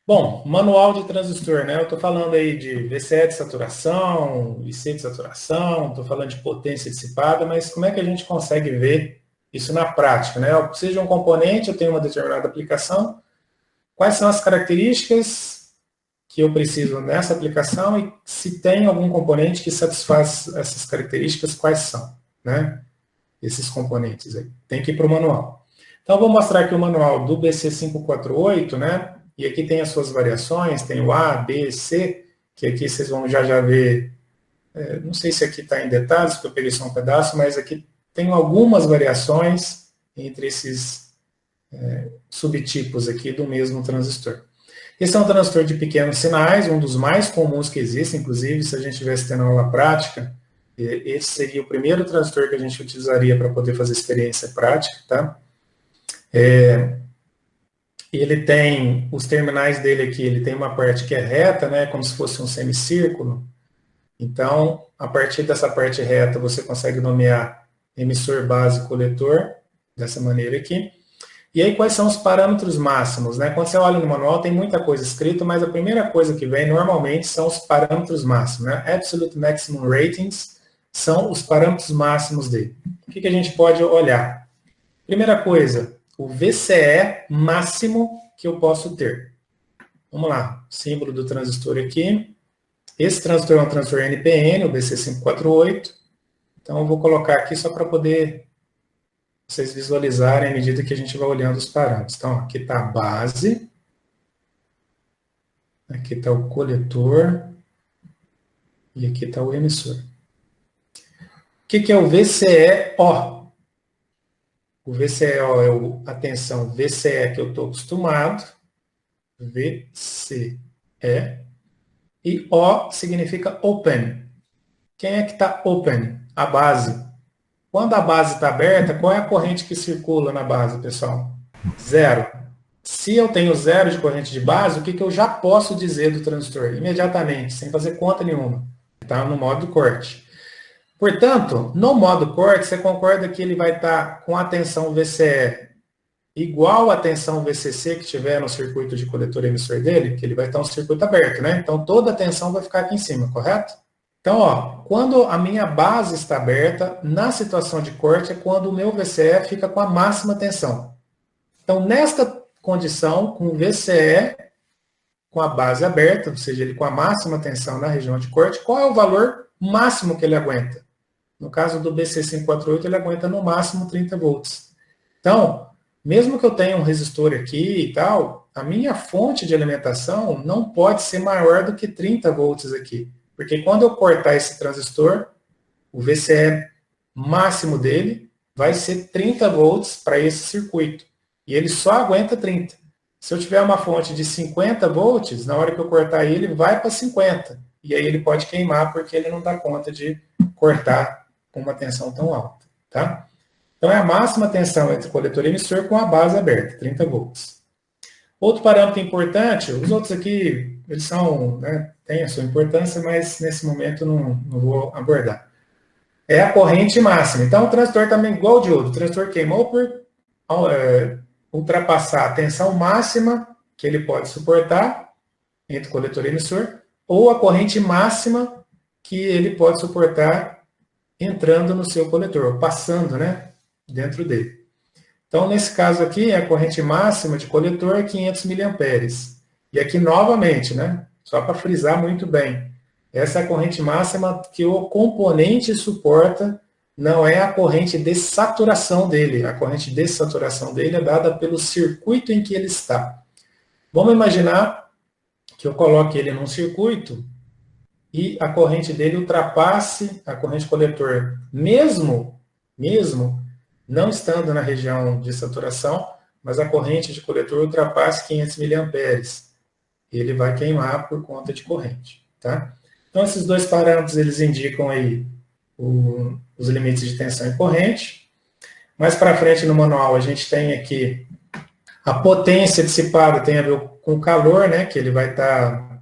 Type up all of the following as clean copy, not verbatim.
Bom, manual de transistor, né? Eu estou falando aí de VCE de saturação, IC de saturação, estou falando de potência dissipada, mas como é que a gente consegue ver isso na prática, né? Eu preciso de um componente, eu tenho uma determinada aplicação, quais são as características que eu preciso nessa aplicação e se tem algum componente que satisfaz essas características, quais são, né? Esses componentes aí. Tem que ir para o manual. Então, eu vou mostrar aqui o manual do BC548, né? E aqui tem as suas variações, tem o A, B, C, que aqui vocês vão já ver, não sei se aqui está em detalhes, porque eu peguei só um pedaço, mas aqui tem algumas variações entre esses subtipos aqui do mesmo transistor. Esse é um transistor de pequenos sinais, um dos mais comuns que existe, inclusive, se a gente estivesse tendo aula prática, esse seria o primeiro transistor que a gente utilizaria para poder fazer experiência prática, tá? Ele tem, os terminais dele aqui, ele tem uma parte que é reta, né, como se fosse um semicírculo. Então, a partir dessa parte reta, você consegue nomear emissor, base, coletor, dessa maneira aqui. E aí, quais são os parâmetros máximos, né? Quando você olha no manual, tem muita coisa escrita, mas a primeira coisa que vem, normalmente, são os parâmetros máximos, né? Absolute Maximum Ratings são os parâmetros máximos dele. O que a gente pode olhar? Primeira coisa, o VCE máximo que eu posso ter. Vamos lá, símbolo do transistor aqui. Esse transistor é um transistor NPN, o BC548. Então, eu vou colocar aqui só para poder vocês visualizarem à medida que a gente vai olhando os parâmetros. Então, aqui está a base, aqui está o coletor e aqui está o emissor. O que é o VCE-O? O VCE-O é a tensão VCE que eu estou acostumado, VCE, e O significa open. Quem é que está open? A base. Quando a base está aberta, qual é a corrente que circula na base, pessoal? Zero. Se eu tenho zero de corrente de base, o que eu já posso dizer do transistor? Imediatamente, sem fazer conta nenhuma. Está no modo corte. Portanto, no modo corte, você concorda que ele vai estar com a tensão VCE igual à tensão VCC que tiver no circuito de coletor emissor dele? Que ele vai estar um circuito aberto, né? Então, toda a tensão vai ficar aqui em cima, correto? Então, ó, quando a minha base está aberta, na situação de corte, é quando o meu VCE fica com a máxima tensão. Então, nesta condição, com o VCE com a base aberta, ou seja, ele com a máxima tensão na região de corte, qual é o valor máximo que ele aguenta? No caso do BC548, ele aguenta no máximo 30 volts. Então, mesmo que eu tenha um resistor aqui e tal, a minha fonte de alimentação não pode ser maior do que 30 volts aqui. Porque quando eu cortar esse transistor, o VCE máximo dele vai ser 30 volts para esse circuito. E ele só aguenta 30. Se eu tiver uma fonte de 50 volts, na hora que eu cortar ele vai para 50. E aí ele pode queimar porque ele não dá conta de cortar com uma tensão tão alta. Tá? Então é a máxima tensão entre coletor e emissor com a base aberta, 30 volts. Outro parâmetro importante, os outros aqui, eles são, né, têm a sua importância, mas nesse momento não vou abordar. É a corrente máxima. Então, o transistor também, igual o diodo, o transistor queimou por ultrapassar a tensão máxima que ele pode suportar entre coletor e emissor, ou a corrente máxima que ele pode suportar entrando no seu coletor, passando, né, dentro dele. Então, nesse caso aqui, a corrente máxima de coletor é 500 miliamperes. E aqui, novamente, né, só para frisar muito bem, essa é a corrente máxima que o componente suporta, não é a corrente de saturação dele. A corrente de saturação dele é dada pelo circuito em que ele está. Vamos imaginar que eu coloque ele num circuito e a corrente dele ultrapasse a corrente coletor, mesmo não estando na região de saturação, mas a corrente de coletor ultrapasse 500 miliamperes. Ele vai queimar por conta de corrente. Tá? Então, esses dois parâmetros, eles indicam aí os limites de tensão e corrente. Mais para frente no manual, a gente tem aqui a potência dissipada, tem a ver com o calor, né, que ele vai estar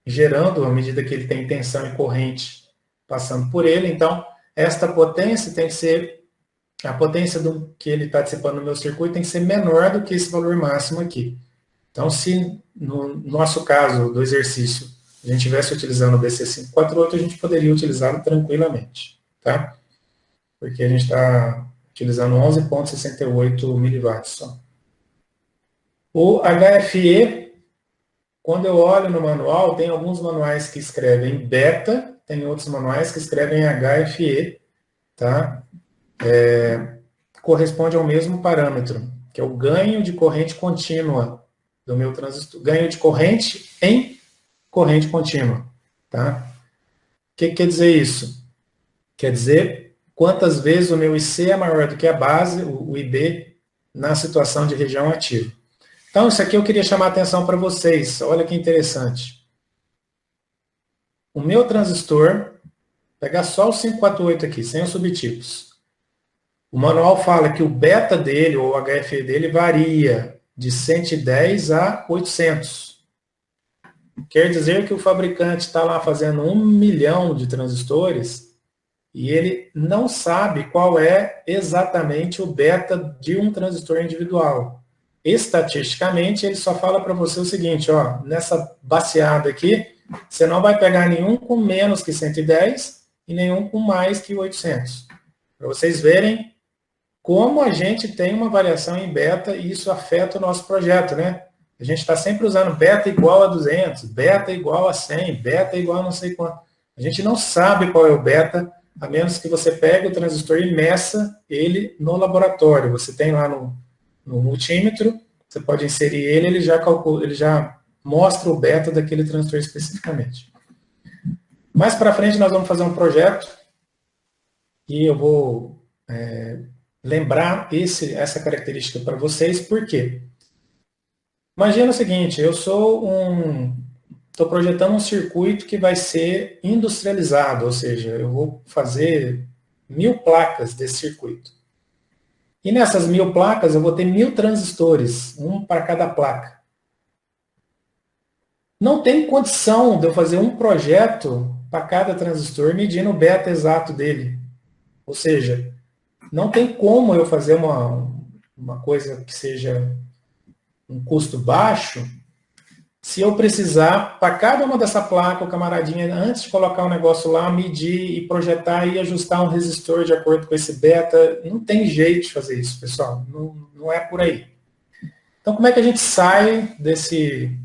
gerando à medida que ele tem tensão e corrente passando por ele. Então, esta potência tem que ser, a potência que ele está dissipando no meu circuito tem que ser menor do que esse valor máximo aqui. Então, se no nosso caso do exercício a gente estivesse utilizando o BC548, a gente poderia utilizá-lo tranquilamente, tá? Porque a gente está utilizando 11,68 miliwatts só. O HFE, quando eu olho no manual, tem alguns manuais que escrevem beta, tem outros manuais que escrevem HFE, tá? Corresponde ao mesmo parâmetro, que é o ganho de corrente contínua do meu transistor. Ganho de corrente em corrente contínua, tá? O que quer dizer isso? Quer dizer quantas vezes o meu IC é maior do que a base, o IB, na situação de região ativa. Então, isso aqui eu queria chamar a atenção para vocês. Olha que interessante. O meu transistor, pegar só o 548 aqui, sem os subtipos. O manual fala que o beta dele, ou o HFE dele, varia de 110 a 800. Quer dizer que o fabricante está lá fazendo 1 milhão de transistores e ele não sabe qual é exatamente o beta de um transistor individual. Estatisticamente, ele só fala para você o seguinte, ó, nessa baseada aqui, você não vai pegar nenhum com menos que 110 e nenhum com mais que 800. Para vocês verem como a gente tem uma variação em beta e isso afeta o nosso projeto, né? A gente está sempre usando beta igual a 200, beta igual a 100, beta igual a não sei quanto. A gente não sabe qual é o beta, a menos que você pegue o transistor e meça ele no laboratório. Você tem lá no multímetro, você pode inserir ele, ele já calcula, ele já mostra o beta daquele transistor especificamente. Mais para frente nós vamos fazer um projeto e eu vou lembrar essa característica para vocês, por quê? Imagina o seguinte, eu estou projetando um circuito que vai ser industrializado, ou seja, eu vou fazer 1000 placas desse circuito. E nessas 1000 placas eu vou ter 1000 transistores, um para cada placa. Não tem condição de eu fazer um projeto para cada transistor medindo o beta exato dele. Ou seja, não tem como eu fazer uma coisa que seja um custo baixo, se eu precisar, para cada uma dessa placa, o camaradinha, antes de colocar o negócio lá, medir e projetar e ajustar um resistor de acordo com esse beta, não tem jeito de fazer isso, pessoal, não é por aí. Então, como é que a gente sai desse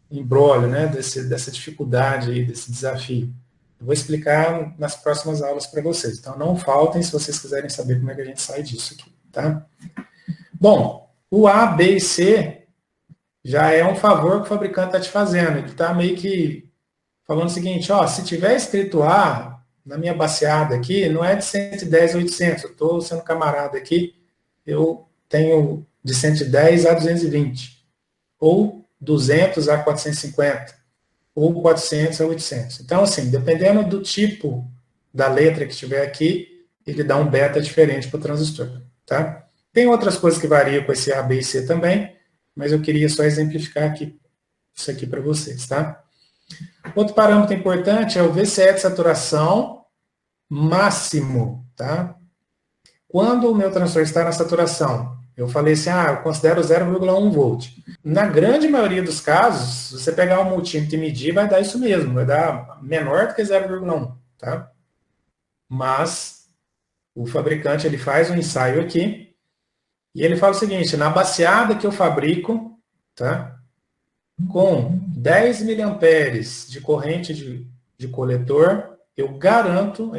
imbróglio, né, dessa dificuldade, aí, desse desafio? Eu vou explicar nas próximas aulas para vocês, então não faltem se vocês quiserem saber como é que a gente sai disso aqui, tá? Bom, o A, B e C já é um favor que o fabricante está te fazendo. Ele está meio que falando o seguinte, ó, se tiver escrito A na minha baseada aqui, não é de 110 a 800, eu estou sendo camarada aqui, eu tenho de 110 a 220, ou 200 a 450, ou 400 a 800. Então, assim, dependendo do tipo da letra que estiver aqui, ele dá um beta diferente para o transistor, tá? Tem outras coisas que variam com esse A, B e C também, mas eu queria só exemplificar aqui, isso aqui para vocês, tá? Outro parâmetro importante é o VCE de saturação máximo, tá? Quando o meu transistor está na saturação, eu falei assim, eu considero 0,1 volt. Na grande maioria dos casos, se você pegar um multímetro e medir, vai dar isso mesmo, vai dar menor do que 0,1, tá? Mas o fabricante ele faz um ensaio aqui, e ele fala o seguinte, na baseada que eu fabrico, tá, com 10 miliamperes de corrente de coletor, eu garanto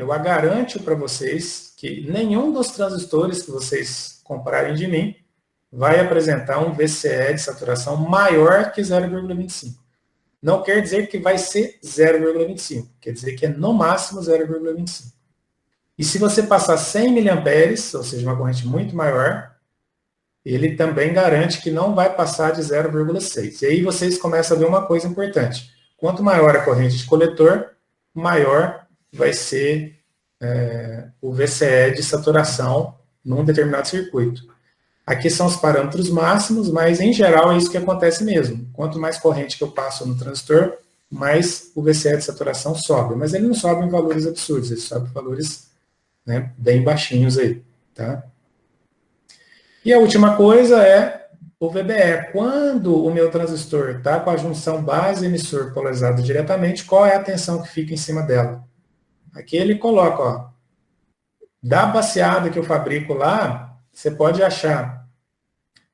para vocês que nenhum dos transistores que vocês comprarem de mim vai apresentar um VCE de saturação maior que 0,25. Não quer dizer que vai ser 0,25, quer dizer que é no máximo 0,25. E se você passar 100 miliamperes, ou seja, uma corrente muito maior, ele também garante que não vai passar de 0,6. E aí vocês começam a ver uma coisa importante. Quanto maior a corrente de coletor, maior vai ser o VCE de saturação num determinado circuito. Aqui são os parâmetros máximos, mas em geral é isso que acontece mesmo. Quanto mais corrente que eu passo no transistor, mais o VCE de saturação sobe. Mas ele não sobe em valores absurdos, ele sobe em valores, né, bem baixinhos aí, tá? E a última coisa é o VBE. Quando o meu transistor está com a junção base-emissor polarizada diretamente, qual é a tensão que fica em cima dela? Aqui ele coloca, ó, da baseada que eu fabrico lá, você pode achar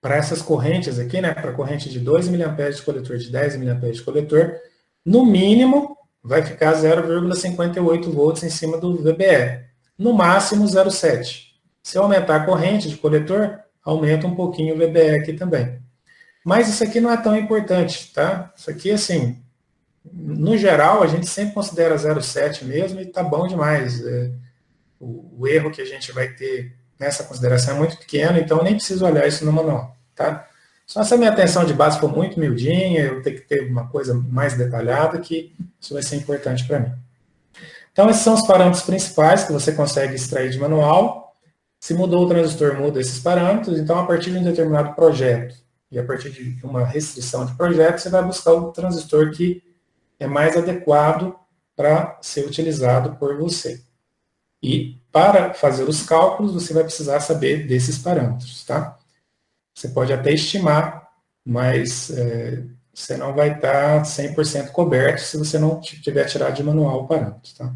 para essas correntes aqui, né, para corrente de 2 mA de coletor, de 10 mA de coletor, no mínimo vai ficar 0,58 volts em cima do VBE. No máximo 0,7. Se eu aumentar a corrente de coletor, aumenta um pouquinho o VBE aqui também. Mas isso aqui não é tão importante, tá? Isso aqui, assim, no geral, a gente sempre considera 0,7 mesmo e tá bom demais. O erro que a gente vai ter nessa consideração é muito pequeno, então eu nem preciso olhar isso no manual, tá? Só se a minha atenção de base for muito miudinha, eu ter que ter uma coisa mais detalhada, que isso vai ser importante para mim. Então, esses são os parâmetros principais que você consegue extrair de manual. Se mudou o transistor, muda esses parâmetros. Então, a partir de um determinado projeto e a partir de uma restrição de projeto, você vai buscar o transistor que é mais adequado para ser utilizado por você. E para fazer os cálculos, você vai precisar saber desses parâmetros, tá? Você pode até estimar, mas você não vai estar 100% coberto se você não tiver tirado de manual o parâmetro, tá?